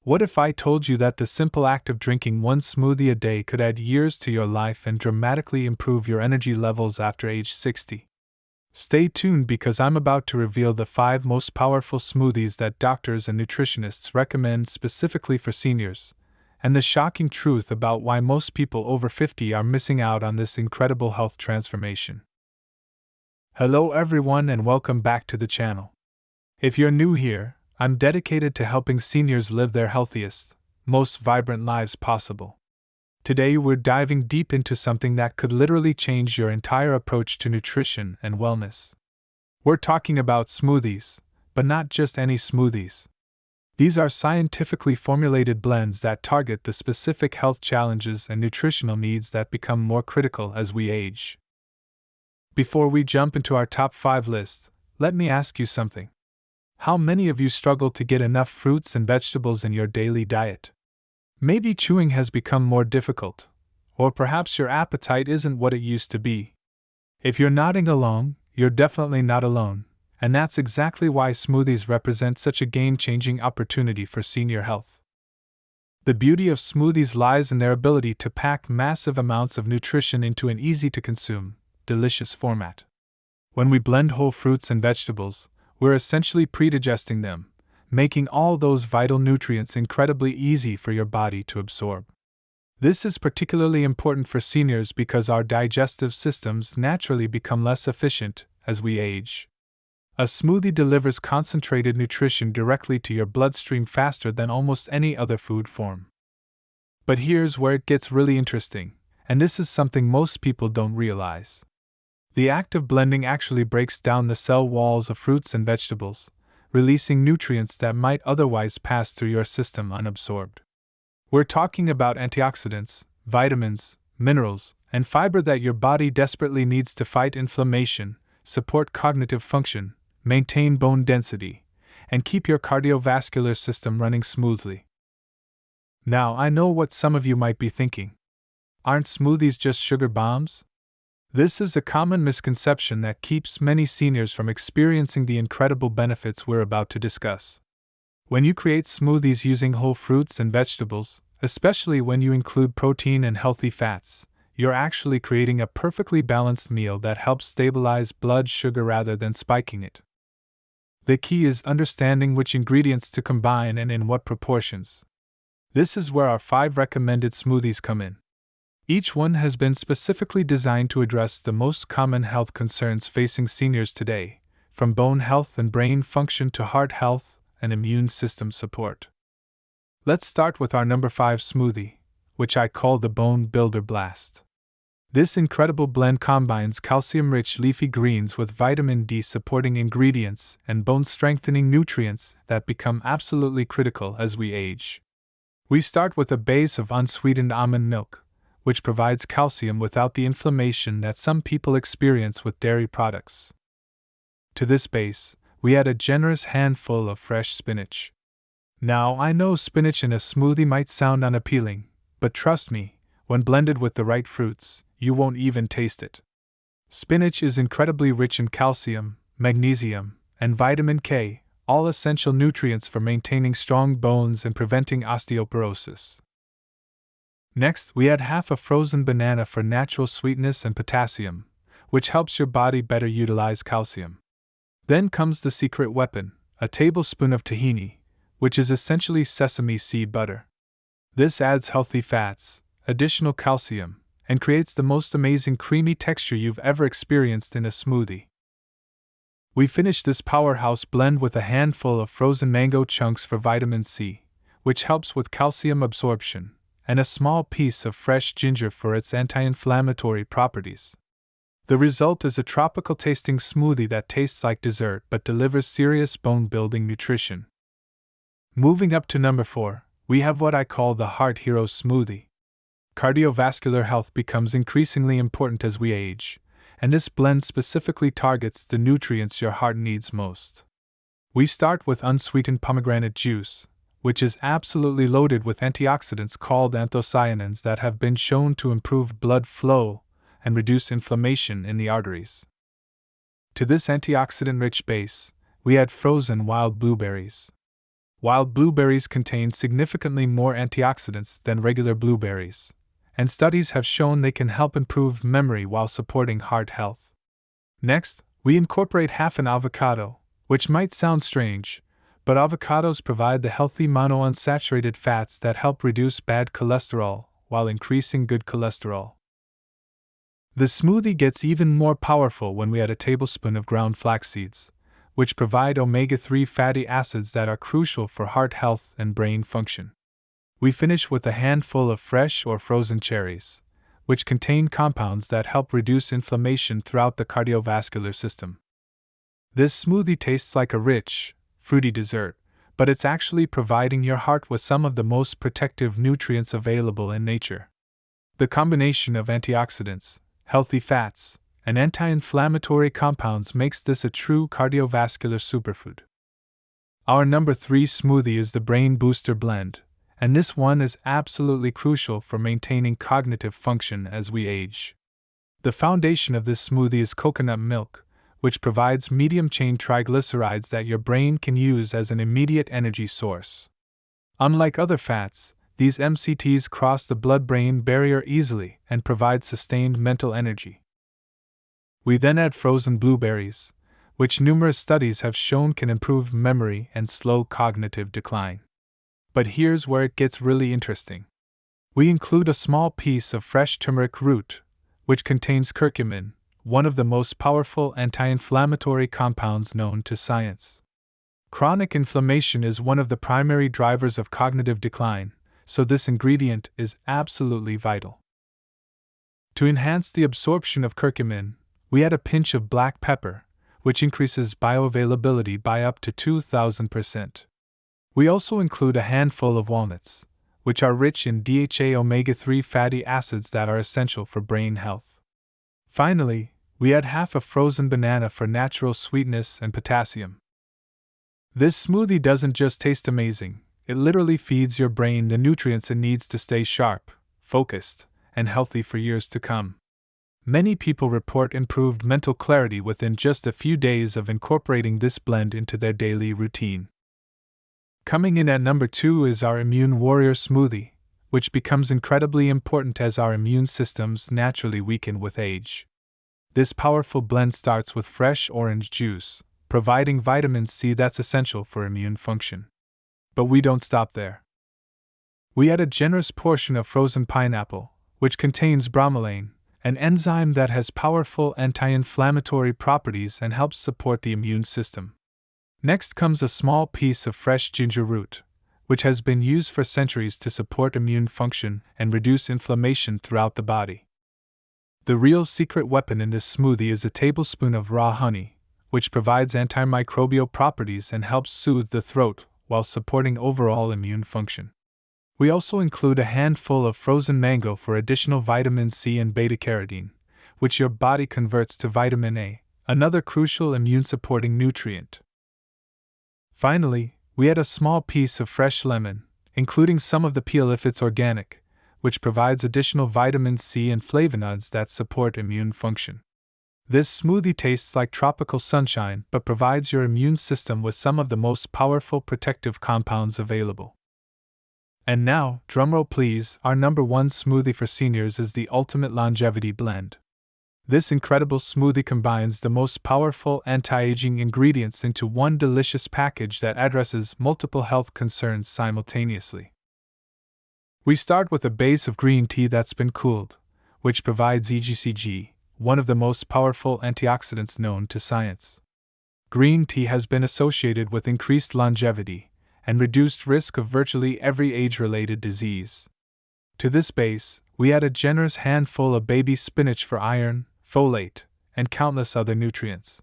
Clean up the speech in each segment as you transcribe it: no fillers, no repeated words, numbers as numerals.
What if I told you that the simple act of drinking one smoothie a day could add years to your life and dramatically improve your energy levels after age 60? Stay tuned because I'm about to reveal the 5 most powerful smoothies that doctors and nutritionists recommend specifically for seniors, and the shocking truth about why most people over 50 are missing out on this incredible health transformation. Hello everyone and welcome back to the channel. If you're new here, I'm dedicated to helping seniors live their healthiest, most vibrant lives possible. Today we're diving deep into something that could literally change your entire approach to nutrition and wellness. We're talking about smoothies, but not just any smoothies. These are scientifically formulated blends that target the specific health challenges and nutritional needs that become more critical as we age. Before we jump into our top 5 list, let me ask you something. How many of you struggle to get enough fruits and vegetables in your daily diet? Maybe chewing has become more difficult, or perhaps your appetite isn't what it used to be. If you're nodding along, you're definitely not alone, and that's exactly why smoothies represent such a game-changing opportunity for senior health. The beauty of smoothies lies in their ability to pack massive amounts of nutrition into an easy-to-consume, delicious format. When we blend whole fruits and vegetables, we're essentially pre-digesting them, making all those vital nutrients incredibly easy for your body to absorb. This is particularly important for seniors because our digestive systems naturally become less efficient as we age. A smoothie delivers concentrated nutrition directly to your bloodstream faster than almost any other food form. But here's where it gets really interesting, and this is something most people don't realize. The act of blending actually breaks down the cell walls of fruits and vegetables, releasing nutrients that might otherwise pass through your system unabsorbed. We're talking about antioxidants, vitamins, minerals, and fiber that your body desperately needs to fight inflammation, support cognitive function, maintain bone density, and keep your cardiovascular system running smoothly. Now, I know what some of you might be thinking. Aren't smoothies just sugar bombs? This is a common misconception that keeps many seniors from experiencing the incredible benefits we're about to discuss. When you create smoothies using whole fruits and vegetables, especially when you include protein and healthy fats, you're actually creating a perfectly balanced meal that helps stabilize blood sugar rather than spiking it. The key is understanding which ingredients to combine and in what proportions. This is where our 5 recommended smoothies come in. Each one has been specifically designed to address the most common health concerns facing seniors today, from bone health and brain function to heart health and immune system support. Let's start with our number 5 smoothie, which I call the Bone Builder Blast. This incredible blend combines calcium-rich leafy greens with vitamin D supporting ingredients and bone-strengthening nutrients that become absolutely critical as we age. We start with a base of unsweetened almond milk, which provides calcium without the inflammation that some people experience with dairy products. To this base, we add a generous handful of fresh spinach. Now, I know spinach in a smoothie might sound unappealing, but trust me, when blended with the right fruits, you won't even taste it. Spinach is incredibly rich in calcium, magnesium, and vitamin K, all essential nutrients for maintaining strong bones and preventing osteoporosis. Next, we add half a frozen banana for natural sweetness and potassium, which helps your body better utilize calcium. Then comes the secret weapon, a tablespoon of tahini, which is essentially sesame seed butter. This adds healthy fats, additional calcium, and creates the most amazing creamy texture you've ever experienced in a smoothie. We finish this powerhouse blend with a handful of frozen mango chunks for vitamin C, which helps with calcium absorption, and a small piece of fresh ginger for its anti-inflammatory properties. The result is a tropical-tasting smoothie that tastes like dessert but delivers serious bone-building nutrition. Moving up to number 4, we have what I call the Heart Hero Smoothie. Cardiovascular health becomes increasingly important as we age, and this blend specifically targets the nutrients your heart needs most. We start with unsweetened pomegranate juice, which is absolutely loaded with antioxidants called anthocyanins that have been shown to improve blood flow and reduce inflammation in the arteries. To this antioxidant-rich base, we add frozen wild blueberries. Wild blueberries contain significantly more antioxidants than regular blueberries, and studies have shown they can help improve memory while supporting heart health. Next, we incorporate half an avocado, which might sound strange, but avocados provide the healthy monounsaturated fats that help reduce bad cholesterol while increasing good cholesterol. The smoothie gets even more powerful when we add a tablespoon of ground flax seeds, which provide omega-3 fatty acids that are crucial for heart health and brain function. We finish with a handful of fresh or frozen cherries, which contain compounds that help reduce inflammation throughout the cardiovascular system. This smoothie tastes like a rich, fruity dessert, but it's actually providing your heart with some of the most protective nutrients available in nature. The combination of antioxidants, healthy fats, and anti-inflammatory compounds makes this a true cardiovascular superfood. Our number 3 smoothie is the Brain Booster Blend, and this one is absolutely crucial for maintaining cognitive function as we age. The foundation of this smoothie is coconut milk, which provides medium-chain triglycerides that your brain can use as an immediate energy source. Unlike other fats, these MCTs cross the blood-brain barrier easily and provide sustained mental energy. We then add frozen blueberries, which numerous studies have shown can improve memory and slow cognitive decline. But here's where it gets really interesting. We include a small piece of fresh turmeric root, which contains curcumin, one of the most powerful anti-inflammatory compounds known to science. Chronic inflammation is one of the primary drivers of cognitive decline, so this ingredient is absolutely vital. To enhance the absorption of curcumin, we add a pinch of black pepper, which increases bioavailability by up to 2,000%. We also include a handful of walnuts, which are rich in DHA omega-3 fatty acids that are essential for brain health. Finally, we add half a frozen banana for natural sweetness and potassium. This smoothie doesn't just taste amazing, it literally feeds your brain the nutrients it needs to stay sharp, focused, and healthy for years to come. Many people report improved mental clarity within just a few days of incorporating this blend into their daily routine. Coming in at number 2 is our Immune Warrior Smoothie, which becomes incredibly important as our immune systems naturally weaken with age. This powerful blend starts with fresh orange juice, providing vitamin C that's essential for immune function. But we don't stop there. We add a generous portion of frozen pineapple, which contains bromelain, an enzyme that has powerful anti-inflammatory properties and helps support the immune system. Next comes a small piece of fresh ginger root, which has been used for centuries to support immune function and reduce inflammation throughout the body. The real secret weapon in this smoothie is a tablespoon of raw honey, which provides antimicrobial properties and helps soothe the throat while supporting overall immune function. We also include a handful of frozen mango for additional vitamin C and beta-carotene, which your body converts to vitamin A, another crucial immune-supporting nutrient. Finally, we add a small piece of fresh lemon, including some of the peel if it's organic, which provides additional vitamin C and flavonoids that support immune function. This smoothie tastes like tropical sunshine but provides your immune system with some of the most powerful protective compounds available. And now, drumroll please, our number 1 smoothie for seniors is the Ultimate Longevity Blend. This incredible smoothie combines the most powerful anti-aging ingredients into one delicious package that addresses multiple health concerns simultaneously. We start with a base of green tea that's been cooled, which provides EGCG, one of the most powerful antioxidants known to science. Green tea has been associated with increased longevity and reduced risk of virtually every age-related disease. To this base, we add a generous handful of baby spinach for iron, folate, and countless other nutrients.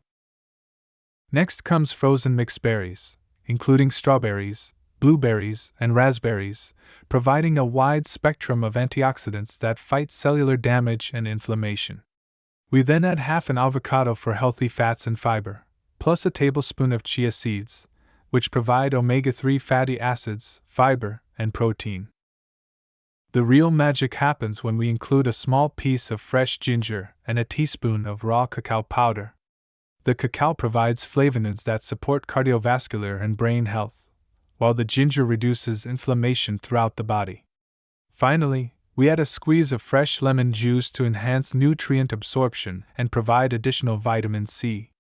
Next comes frozen mixed berries, including strawberries, blueberries, and raspberries, providing a wide spectrum of antioxidants that fight cellular damage and inflammation. We then add half an avocado for healthy fats and fiber, plus a tablespoon of chia seeds, which provide omega-3 fatty acids, fiber, and protein. The real magic happens when we include a small piece of fresh ginger and a teaspoon of raw cacao powder. The cacao provides flavonoids that support cardiovascular and brain health, while the ginger reduces inflammation throughout the body. Finally, we add a squeeze of fresh lemon juice to enhance nutrient absorption and provide additional vitamin C.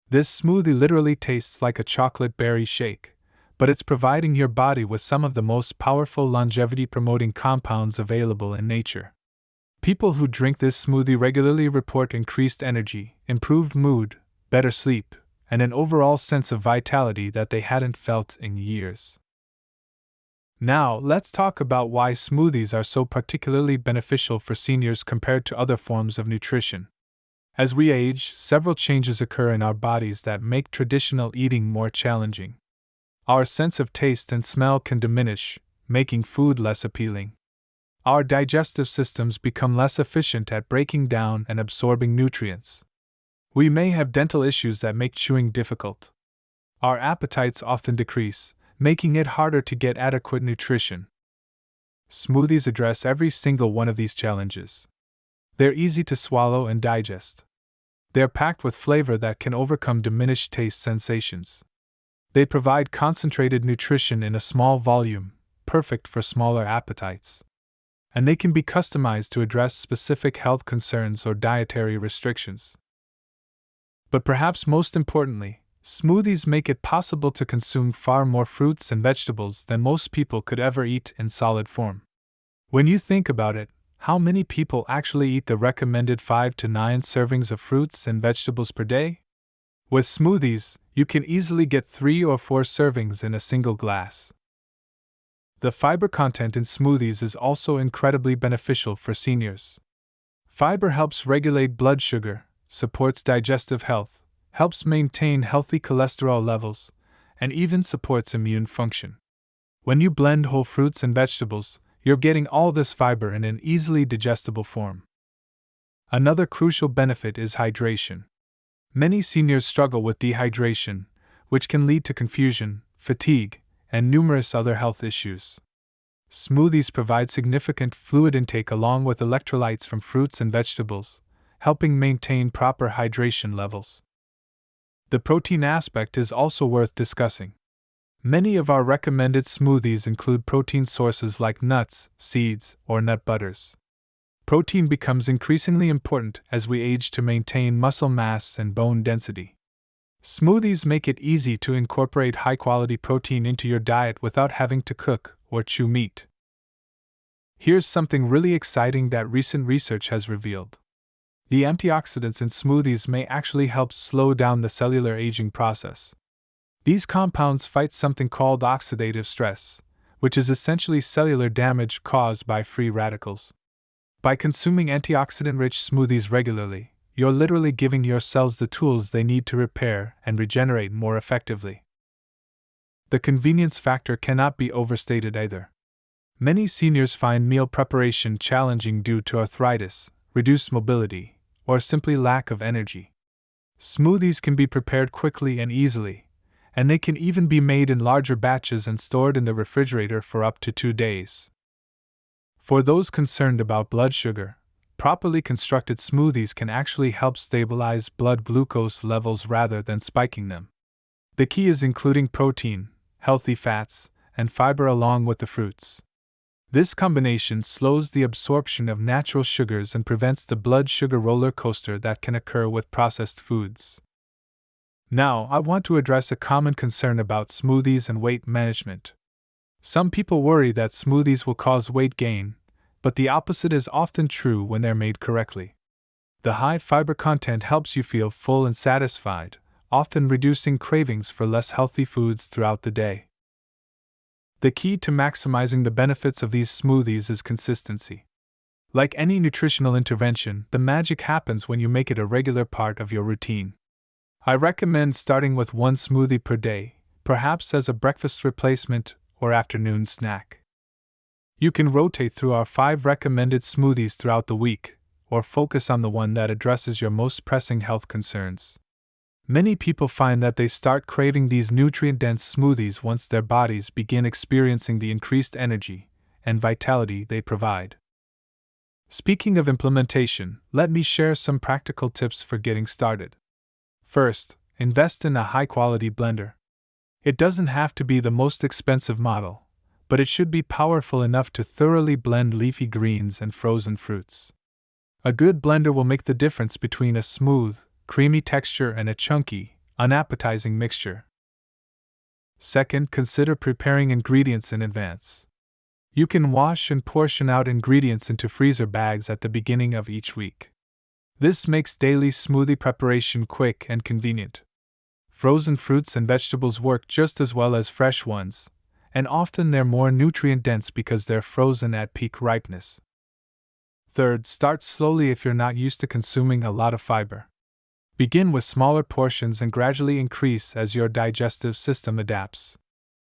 This smoothie literally tastes like a chocolate berry shake, but it's providing your body with some of the most powerful longevity-promoting compounds available in nature. People who drink this smoothie regularly report increased energy, improved mood, better sleep, and an overall sense of vitality that they hadn't felt in years. Now, let's talk about why smoothies are so particularly beneficial for seniors compared to other forms of nutrition. As we age, several changes occur in our bodies that make traditional eating more challenging. Our sense of taste and smell can diminish, making food less appealing. Our digestive systems become less efficient at breaking down and absorbing nutrients. We may have dental issues that make chewing difficult. Our appetites often decrease, making it harder to get adequate nutrition. Smoothies address every single one of these challenges. They're easy to swallow and digest. They're packed with flavor that can overcome diminished taste sensations. They provide concentrated nutrition in a small volume, perfect for smaller appetites. And they can be customized to address specific health concerns or dietary restrictions. But perhaps most importantly, smoothies make it possible to consume far more fruits and vegetables than most people could ever eat in solid form. When you think about it, how many people actually eat the recommended 5 to 9 servings of fruits and vegetables per day? With smoothies, you can easily get 3 or 4 servings in a single glass. The fiber content in smoothies is also incredibly beneficial for seniors. Fiber helps regulate blood sugar, supports digestive health, helps maintain healthy cholesterol levels, and even supports immune function. When you blend whole fruits and vegetables, you're getting all this fiber in an easily digestible form. Another crucial benefit is hydration. Many seniors struggle with dehydration, which can lead to confusion, fatigue, and numerous other health issues. Smoothies provide significant fluid intake along with electrolytes from fruits and vegetables, helping maintain proper hydration levels. The protein aspect is also worth discussing. Many of our recommended smoothies include protein sources like nuts, seeds, or nut butters. Protein becomes increasingly important as we age to maintain muscle mass and bone density. Smoothies make it easy to incorporate high-quality protein into your diet without having to cook or chew meat. Here's something really exciting that recent research has revealed. The antioxidants in smoothies may actually help slow down the cellular aging process. These compounds fight something called oxidative stress, which is essentially cellular damage caused by free radicals. By consuming antioxidant-rich smoothies regularly, you're literally giving your cells the tools they need to repair and regenerate more effectively. The convenience factor cannot be overstated either. Many seniors find meal preparation challenging due to arthritis, reduced mobility, or simply lack of energy. Smoothies can be prepared quickly and easily, and they can even be made in larger batches and stored in the refrigerator for up to 2 days. For those concerned about blood sugar, properly constructed smoothies can actually help stabilize blood glucose levels rather than spiking them. The key is including protein, healthy fats, and fiber along with the fruits. This combination slows the absorption of natural sugars and prevents the blood sugar roller coaster that can occur with processed foods. Now, I want to address a common concern about smoothies and weight management. Some people worry that smoothies will cause weight gain, but the opposite is often true when they're made correctly. The high fiber content helps you feel full and satisfied, often reducing cravings for less healthy foods throughout the day. The key to maximizing the benefits of these smoothies is consistency. Like any nutritional intervention, the magic happens when you make it a regular part of your routine. I recommend starting with 1 smoothie per day, perhaps as a breakfast replacement or afternoon snack. You can rotate through our 5 recommended smoothies throughout the week, or focus on the one that addresses your most pressing health concerns. Many people find that they start craving these nutrient-dense smoothies once their bodies begin experiencing the increased energy and vitality they provide. Speaking of implementation, let me share some practical tips for getting started. First, invest in a high-quality blender. It doesn't have to be the most expensive model, but it should be powerful enough to thoroughly blend leafy greens and frozen fruits. A good blender will make the difference between a smooth, creamy texture and a chunky, unappetizing mixture. Second, consider preparing ingredients in advance. You can wash and portion out ingredients into freezer bags at the beginning of each week. This makes daily smoothie preparation quick and convenient. Frozen fruits and vegetables work just as well as fresh ones, and often they're more nutrient-dense because they're frozen at peak ripeness. Third, start slowly if you're not used to consuming a lot of fiber. Begin with smaller portions and gradually increase as your digestive system adapts.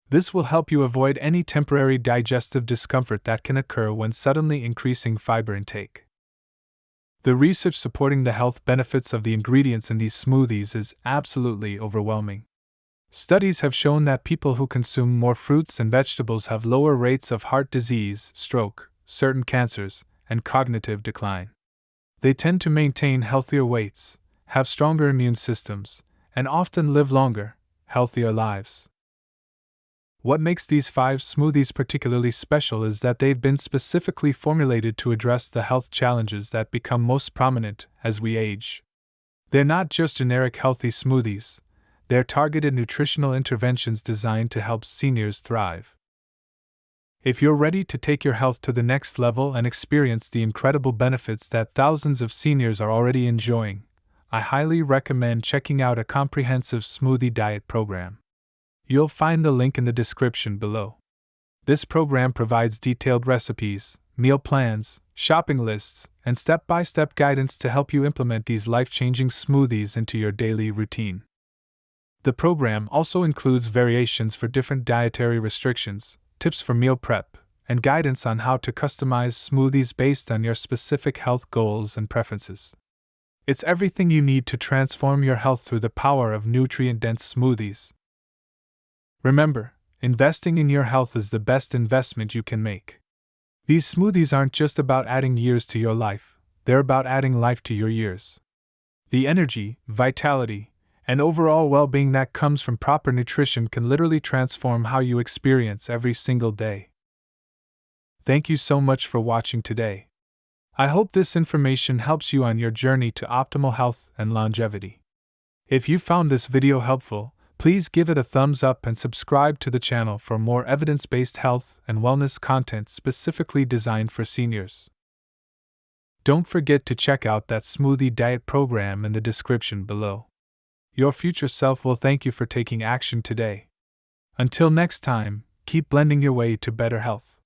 This will help you avoid any temporary digestive discomfort that can occur when suddenly increasing fiber intake. The research supporting the health benefits of the ingredients in these smoothies is absolutely overwhelming. Studies have shown that people who consume more fruits and vegetables have lower rates of heart disease, stroke, certain cancers, and cognitive decline. They tend to maintain healthier weights, have stronger immune systems, and often live longer, healthier lives. What makes these 5 smoothies particularly special is that they've been specifically formulated to address the health challenges that become most prominent as we age. They're not just generic healthy smoothies, they're targeted nutritional interventions designed to help seniors thrive. If you're ready to take your health to the next level and experience the incredible benefits that thousands of seniors are already enjoying, I highly recommend checking out a comprehensive smoothie diet program. You'll find the link in the description below. This program provides detailed recipes, meal plans, shopping lists, and step-by-step guidance to help you implement these life-changing smoothies into your daily routine. The program also includes variations for different dietary restrictions, tips for meal prep, and guidance on how to customize smoothies based on your specific health goals and preferences. It's everything you need to transform your health through the power of nutrient-dense smoothies. Remember, investing in your health is the best investment you can make. These smoothies aren't just about adding years to your life, they're about adding life to your years. The energy, vitality, and overall well-being that comes from proper nutrition can literally transform how you experience every single day. Thank you so much for watching today. I hope this information helps you on your journey to optimal health and longevity. If you found this video helpful, please give it a thumbs up and subscribe to the channel for more evidence-based health and wellness content specifically designed for seniors. Don't forget to check out that smoothie diet program in the description below. Your future self will thank you for taking action today. Until next time, keep blending your way to better health.